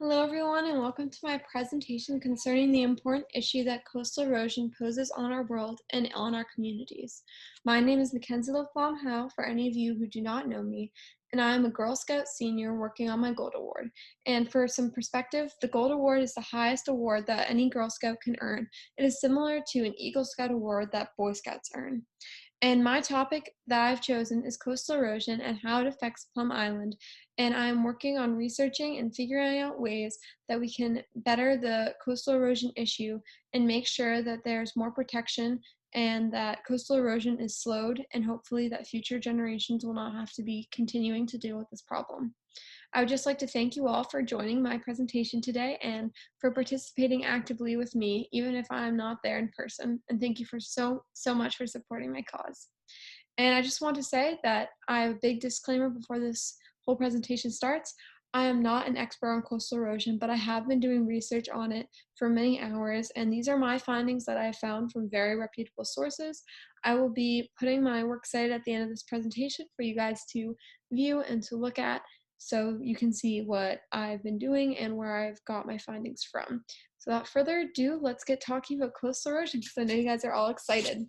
Hello, everyone, and welcome to my presentation concerning the important issue that coastal erosion poses on our world and on our communities. My name is McKenzie LaFlamme-Howe, for any of you who do not know me, and I am a Girl Scout senior working on my Gold Award. And for some perspective, the Gold Award is the highest award that any Girl Scout can earn. It is similar to an Eagle Scout award that Boy Scouts earn. And my topic that I've chosen is coastal erosion and how it affects Plum Island. And I'm working on researching and figuring out ways that we can better the coastal erosion issue and make sure that there's more protection and that coastal erosion is slowed, and hopefully that future generations will not have to be continuing to deal with this problem. I would just like to thank you all for joining my presentation today and for participating actively with me, even if I'm not there in person. And thank you for so much for supporting my cause. And I just want to say that I have a big disclaimer before this whole presentation starts. I am not an expert on coastal erosion, but I have been doing research on it for many hours, and these are my findings that I have found from very reputable sources. I will be putting my works cited at the end of this presentation for you guys to view and to look at, so you can see what I've been doing and where I've got my findings from. So without further ado, let's get talking about coastal erosion, because I know you guys are all excited.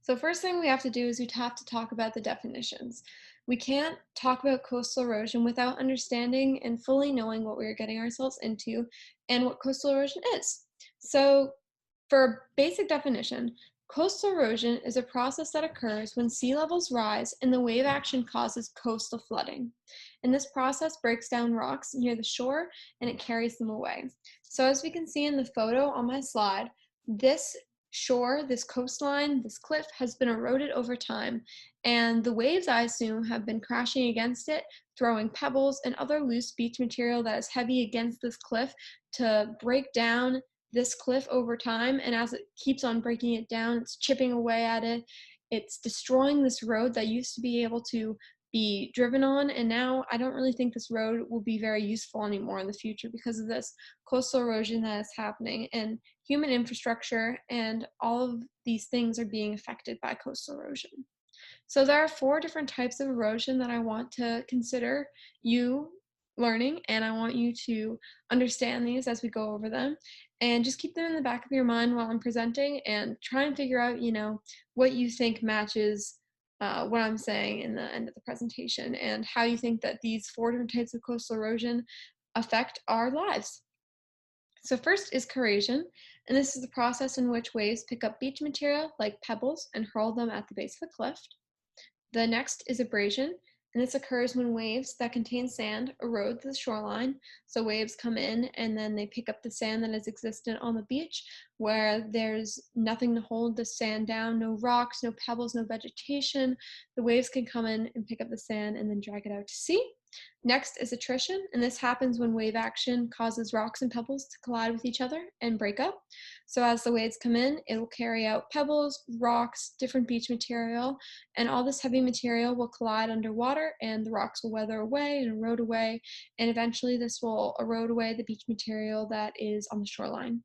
So first thing we have to do is we have to talk about the definitions. We can't talk about coastal erosion without understanding and fully knowing what we're getting ourselves into and what coastal erosion is. So for a basic definition, coastal erosion is a process that occurs when sea levels rise and the wave action causes coastal flooding. And this process breaks down rocks near the shore and it carries them away. So as we can see in the photo on my slide, this shore, this coastline, this cliff has been eroded over time, and the waves, I assume, have been crashing against it, throwing pebbles and other loose beach material that is heavy against this cliff to break down this cliff over time. And as it keeps on breaking it down, it's chipping away at it. It's destroying this road that used to be able to be driven on, and now I don't really think this road will be very useful anymore in the future because of this coastal erosion that is happening, and human infrastructure and all of these things are being affected by coastal erosion. So there are 4 different types of erosion that I want to consider you learning, and I want you to understand these as we go over them, and just keep them in the back of your mind while I'm presenting and try and figure out, what you think matches what I'm saying in the end of the presentation, and how you think that these 4 different types of coastal erosion affect our lives. So first is corrasion, and this is the process in which waves pick up beach material like pebbles and hurl them at the base of the cliff. The next is abrasion, and this occurs when waves that contain sand erode the shoreline. So waves come in and then they pick up the sand that is existent on the beach where there's nothing to hold the sand down, no rocks, no pebbles, no vegetation. The waves can come in and pick up the sand and then drag it out to sea. Next is attrition, and this happens when wave action causes rocks and pebbles to collide with each other and break up. So as the waves come in, it will carry out pebbles, rocks, different beach material, and all this heavy material will collide underwater, and the rocks will weather away and erode away, and eventually this will erode away the beach material that is on the shoreline.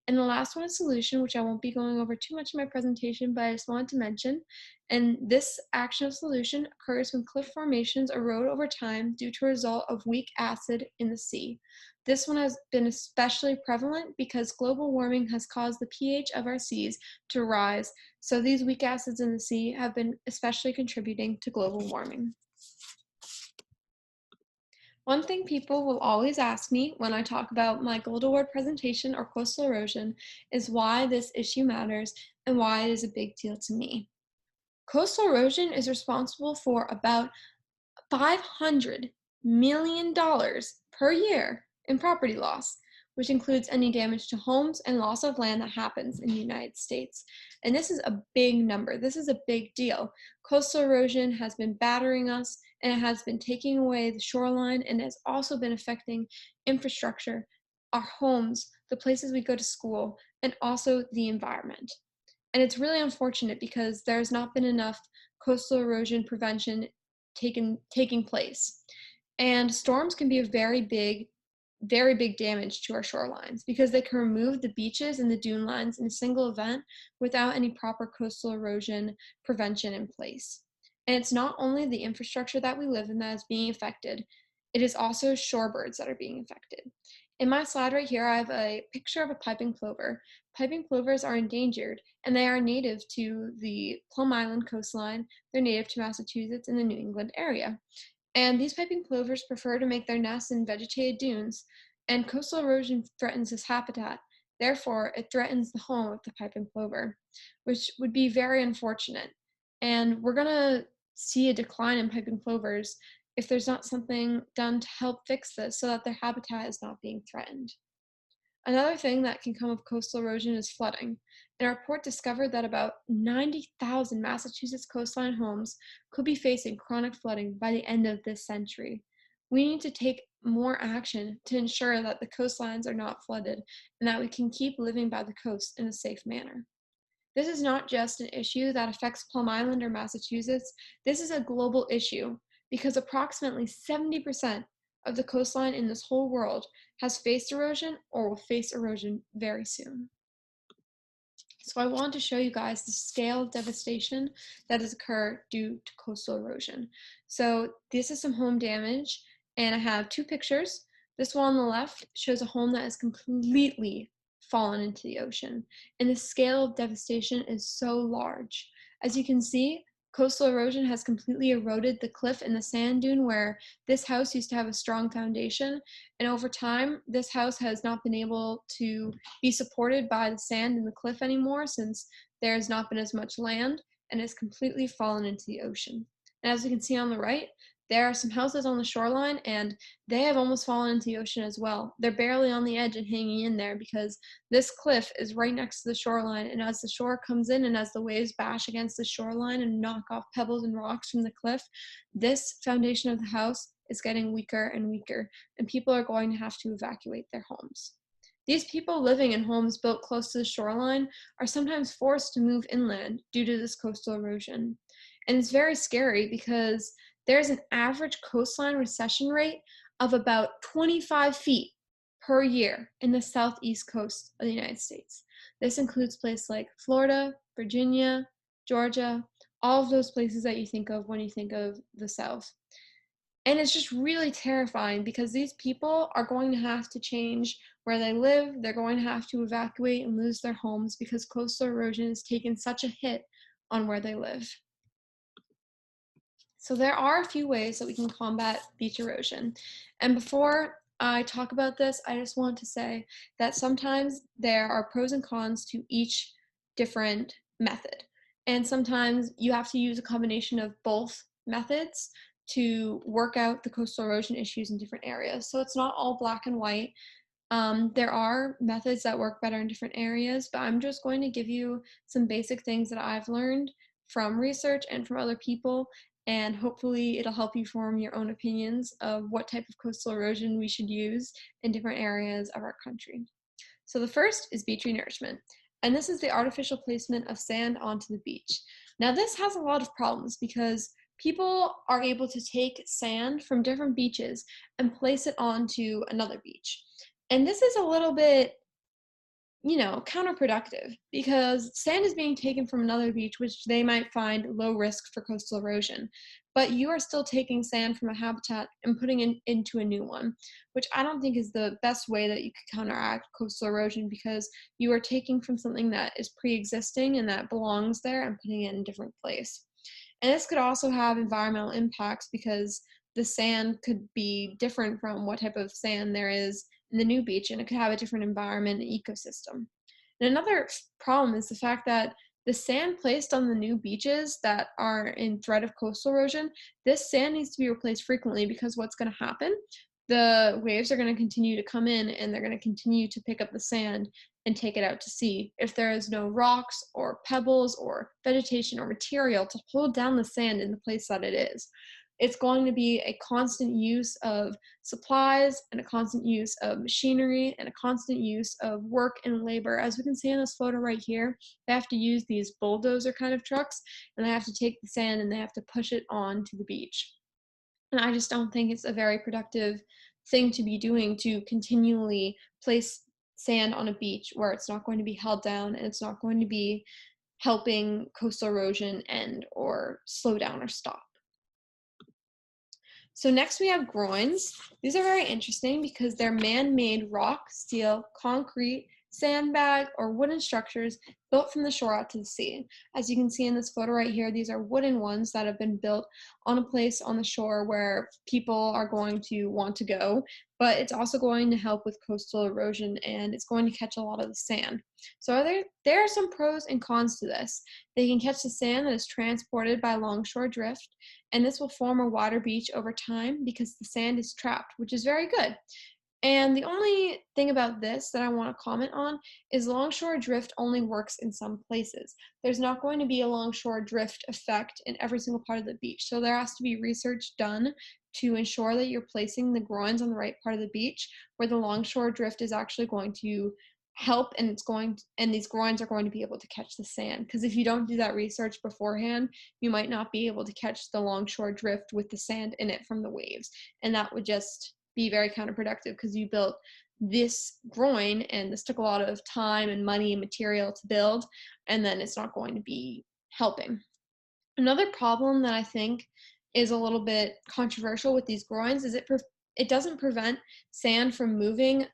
And the last one is solution, which I won't be going over too much in my presentation, but I just wanted to mention. And this action of solution occurs when cliff formations erode over time due to a result of weak acid in the sea. This one has been especially prevalent because global warming has caused the pH of our seas to rise. So these weak acids in the sea have been especially contributing to global warming. One thing people will always ask me when I talk about my Gold Award presentation or coastal erosion is why this issue matters and why it is a big deal to me. Coastal erosion is responsible for about $500 million per year in property loss, which includes any damage to homes and loss of land that happens in the United States. And this is a big number. This is a big deal. Coastal erosion has been battering us, and it has been taking away the shoreline, and has also been affecting infrastructure, our homes, the places we go to school, and also the environment. And it's really unfortunate because there's not been enough coastal erosion prevention taking place. And storms can be a very big damage to our shorelines because they can remove the beaches and the dune lines in a single event without any proper coastal erosion prevention in place. And it's not only the infrastructure that we live in that is being affected. It is also shorebirds that are being affected. In my slide right here, I have a picture of a piping plover. Piping plovers are endangered, and they are native to the Plum Island coastline. They're native to Massachusetts and the New England area. And these piping plovers prefer to make their nests in vegetated dunes, and coastal erosion threatens this habitat. Therefore, it threatens the home of the piping plover, which would be very unfortunate. And we're going to see a decline in piping plovers if there's not something done to help fix this so that their habitat is not being threatened. Another thing that can come of coastal erosion is flooding. And our report discovered that about 90,000 Massachusetts coastline homes could be facing chronic flooding by the end of this century. We need to take more action to ensure that the coastlines are not flooded and that we can keep living by the coast in a safe manner. This is not just an issue that affects Plum Island or Massachusetts. This is a global issue because approximately 70% of the coastline in this whole world has faced erosion or will face erosion very soon. So I want to show you guys the scale of devastation that has occurred due to coastal erosion. So this is some home damage, and I have two pictures. This one on the left shows a home that is completely fallen into the ocean, and the scale of devastation is so large. As you can see, coastal erosion has completely eroded the cliff and the sand dune where this house used to have a strong foundation, and over time, this house has not been able to be supported by the sand and the cliff anymore since there has not been as much land and has completely fallen into the ocean. And as you can see on the right, there are some houses on the shoreline and they have almost fallen into the ocean as well. They're barely on the edge and hanging in there because this cliff is right next to the shoreline, and as the shore comes in and as the waves bash against the shoreline and knock off pebbles and rocks from the cliff, this foundation of the house is getting weaker and weaker, and people are going to have to evacuate their homes. These people living in homes built close to the shoreline are sometimes forced to move inland due to this coastal erosion. And it's very scary because there's an average coastline recession rate of about 25 feet per year in the southeast coast of the United States. This includes places like Florida, Virginia, Georgia, all of those places that you think of when you think of the South. And it's just really terrifying because these people are going to have to change where they live. They're going to have to evacuate and lose their homes because coastal erosion has taken such a hit on where they live. So there are a few ways that we can combat beach erosion. And before I talk about this, I just want to say that sometimes there are pros and cons to each different method. And sometimes you have to use a combination of both methods to work out the coastal erosion issues in different areas. So it's not all black and white. There are methods that work better in different areas, but I'm just going to give you some basic things that I've learned from research and from other people, and hopefully it'll help you form your own opinions of what type of coastal erosion we should use in different areas of our country. So the first is beach renourishment, and this is the artificial placement of sand onto the beach. Now this has a lot of problems because people are able to take sand from different beaches and place it onto another beach. And this is a little bit, counterproductive because sand is being taken from another beach, which they might find low risk for coastal erosion. But you are still taking sand from a habitat and putting it into a new one, which I don't think is the best way that you could counteract coastal erosion because you are taking from something that is pre-existing and that belongs there and putting it in a different place. And this could also have environmental impacts because the sand could be different from what type of sand there is in the new beach, and it could have a different environment and ecosystem. And another problem is the fact that the sand placed on the new beaches that are in threat of coastal erosion, this sand needs to be replaced frequently because what's going to happen? The waves are going to continue to come in and they're going to continue to pick up the sand and take it out to sea. If there is no rocks or pebbles or vegetation or material to hold down the sand in the place that it is, it's going to be a constant use of supplies and a constant use of machinery and a constant use of work and labor. As we can see in this photo right here, they have to use these bulldozer kind of trucks and they have to take the sand and they have to push it onto the beach. And I just don't think it's a very productive thing to be doing to continually place sand on a beach where it's not going to be held down and it's not going to be helping coastal erosion end or slow down or stop. So next we have groins. These are very interesting because they're man-made rock, steel, concrete, sandbag, or wooden structures built from the shore out to the sea. As you can see in this photo right here, these are wooden ones that have been built on a place on the shore where people are going to want to go, but it's also going to help with coastal erosion and it's going to catch a lot of the sand. So there are some pros and cons to this. They can catch the sand that is transported by longshore drift, and this will form a wider beach over time because the sand is trapped, which is very good. And the only thing about this that I want to comment on is longshore drift only works in some places. There's not going to be a longshore drift effect in every single part of the beach. So there has to be research done to ensure that you're placing the groins on the right part of the beach where the longshore drift is actually going to help and and these groins are going to be able to catch the sand, because if you don't do that research beforehand, you might not be able to catch the longshore drift with the sand in it from the waves, and that would just be very counterproductive because you built this groin and this took a lot of time and money and material to build, and then it's not going to be helping. Another problem that I think is a little bit controversial with these groins is it doesn't prevent sand from moving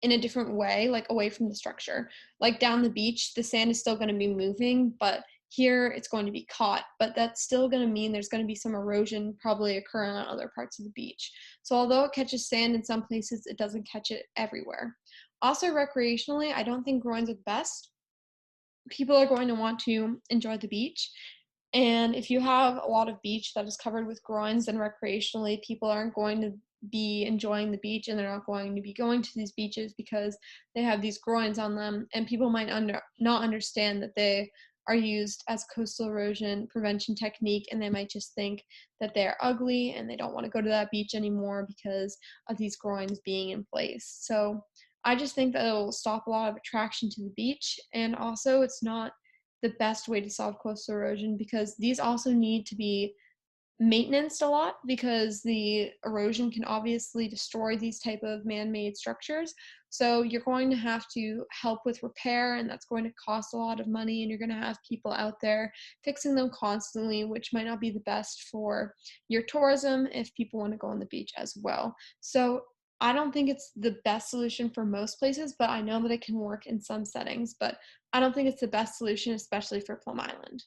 in a different way, like away from the structure. Like down the beach, the sand is still going to be moving, but here it's going to be caught. But that's still going to mean there's going to be some erosion probably occurring on other parts of the beach. So although it catches sand in some places, it doesn't catch it everywhere. Also, recreationally, I don't think groins are the best. People are going to want to enjoy the beach. And if you have a lot of beach that is covered with groins, then recreationally, people aren't going to be enjoying the beach and they're not going to be going to these beaches because they have these groins on them. And people might not understand that they are used as coastal erosion prevention technique, and they might just think that they're ugly and they don't want to go to that beach anymore because of these groins being in place. So I just think that it'll stop a lot of attraction to the beach, and also it's not the best way to solve coastal erosion because these also need to be maintenanced a lot because the erosion can obviously destroy these type of man-made structures. So you're going to have to help with repair, and that's going to cost a lot of money, and you're going to have people out there fixing them constantly, which might not be the best for your tourism if people want to go on the beach as well. So I don't think it's the best solution for most places, but I know that it can work in some settings, but I don't think it's the best solution, especially for Plum Island.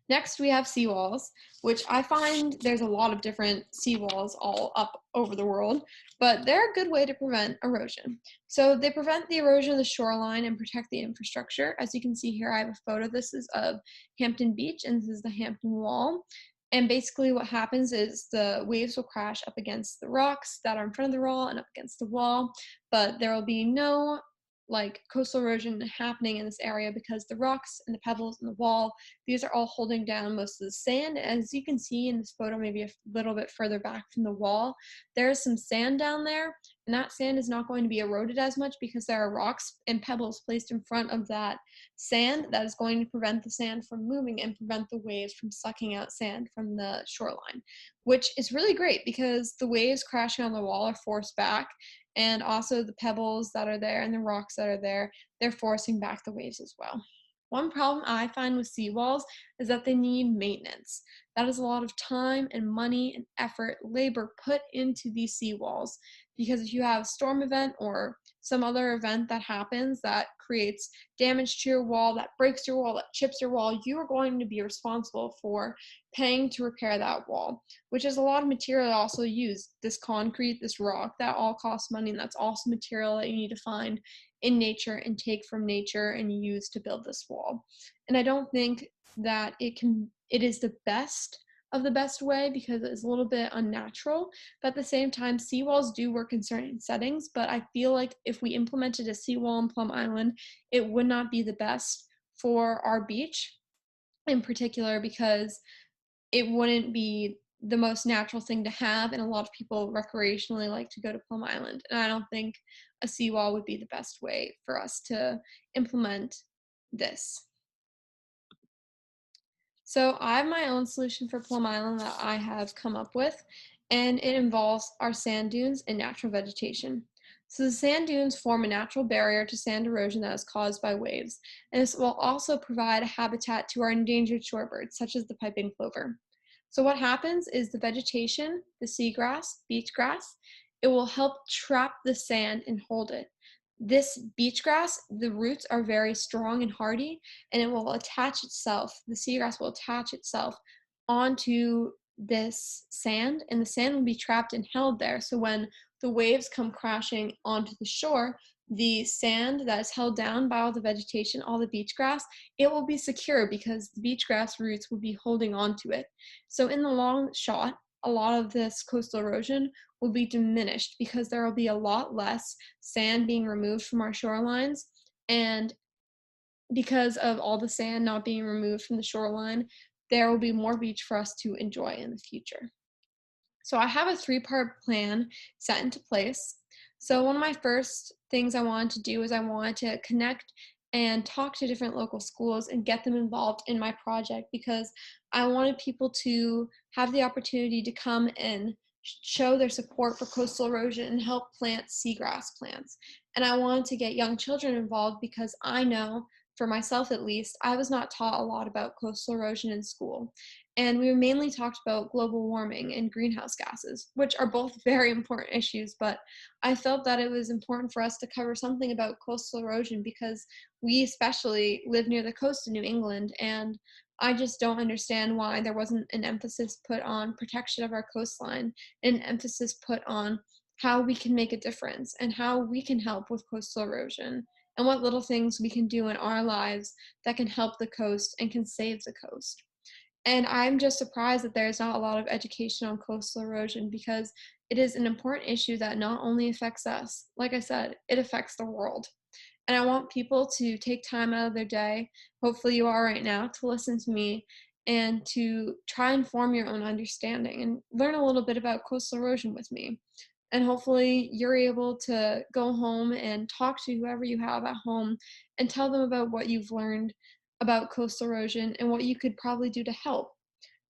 Next, we have seawalls, which I find there's a lot of different seawalls all up over the world, but they're a good way to prevent erosion. So they prevent the erosion of the shoreline and protect the infrastructure. As you can see here, I have a photo. This is of Hampton Beach, and this is the Hampton Wall. And basically what happens is the waves will crash up against the rocks that are in front of the wall and up against the wall, but there will be no coastal erosion happening in this area because the rocks and the pebbles and the wall, these are all holding down most of the sand. As you can see in this photo, maybe a little bit further back from the wall, there is some sand down there, and that sand is not going to be eroded as much because there are rocks and pebbles placed in front of that sand that is going to prevent the sand from moving and prevent the waves from sucking out sand from the shoreline, which is really great because the waves crashing on the wall are forced back, and also the pebbles that are there and the rocks that are there, they're forcing back the waves as well. One problem I find with seawalls is that they need maintenance. That is a lot of time and money and effort, labor put into these seawalls, because if you have a storm event or some other event that happens that creates damage to your wall, that breaks your wall, that chips your wall, you are going to be responsible for paying to repair that wall, which is a lot of material also used. This concrete, this rock, that all costs money, and that's also material that you need to find in nature and take from nature and use to build this wall. And I don't think that it is the best of the best way because it's a little bit unnatural, but at the same time seawalls do work in certain settings. But I feel like if we implemented a seawall in Plum Island, it would not be the best for our beach in particular because it wouldn't be the most natural thing to have, and a lot of people recreationally like to go to Plum Island, and I don't think a seawall would be the best way for us to implement this. So I have my own solution for Plum Island that I have come up with, and it involves our sand dunes and natural vegetation. So the sand dunes form a natural barrier to sand erosion that is caused by waves, and this will also provide a habitat to our endangered shorebirds, such as the piping plover. So what happens is the vegetation, the seagrass, beach grass, it will help trap the sand and hold it. This beach grass, the roots are very strong and hardy, and it will attach itself, the seagrass will attach itself onto this sand, and the sand will be trapped and held there. So when the waves come crashing onto the shore, the sand that is held down by all the vegetation, all the beach grass, it will be secure because the beach grass roots will be holding onto it. So in the long shot, a lot of this coastal erosion will be diminished because there will be a lot less sand being removed from our shorelines. And because of all the sand not being removed from the shoreline, there will be more beach for us to enjoy in the future. So I have a three-part plan set into place. So one of my first things I wanted to do is I wanted to connect and talk to different local schools and get them involved in my project because I wanted people to have the opportunity to come and show their support for coastal erosion and help plant seagrass plants. And I wanted to get young children involved because I know, for myself at least, I was not taught a lot about coastal erosion in school. And we mainly talked about global warming and greenhouse gases, which are both very important issues. But I felt that it was important for us to cover something about coastal erosion because we especially live near the coast of New England. And I just don't understand why there wasn't an emphasis put on protection of our coastline, and an emphasis put on how we can make a difference and how we can help with coastal erosion and what little things we can do in our lives that can help the coast and can save the coast. And I'm just surprised that there's not a lot of education on coastal erosion because it is an important issue that not only affects us, like I said, it affects the world. And I want people to take time out of their day, hopefully you are right now, to listen to me and to try and form your own understanding and learn a little bit about coastal erosion with me. And hopefully you're able to go home and talk to whoever you have at home and tell them about what you've learned about coastal erosion and what you could probably do to help.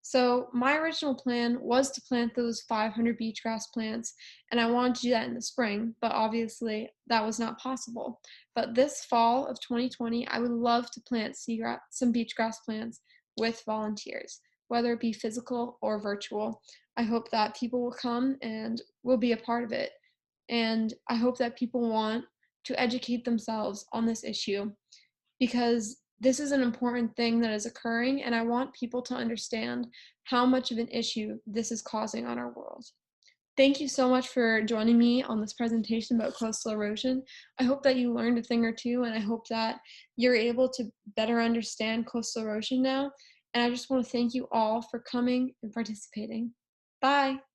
So my original plan was to plant those 500 beach grass plants, and I wanted to do that in the spring, but obviously that was not possible. But this fall of 2020, I would love to plant some beach grass plants with volunteers, whether it be physical or virtual. I hope that people will come and will be a part of it. And I hope that people want to educate themselves on this issue because this is an important thing that is occurring, and I want people to understand how much of an issue this is causing on our world. Thank you so much for joining me on this presentation about coastal erosion. I hope that you learned a thing or two, and I hope that you're able to better understand coastal erosion now. And I just want to thank you all for coming and participating. Bye.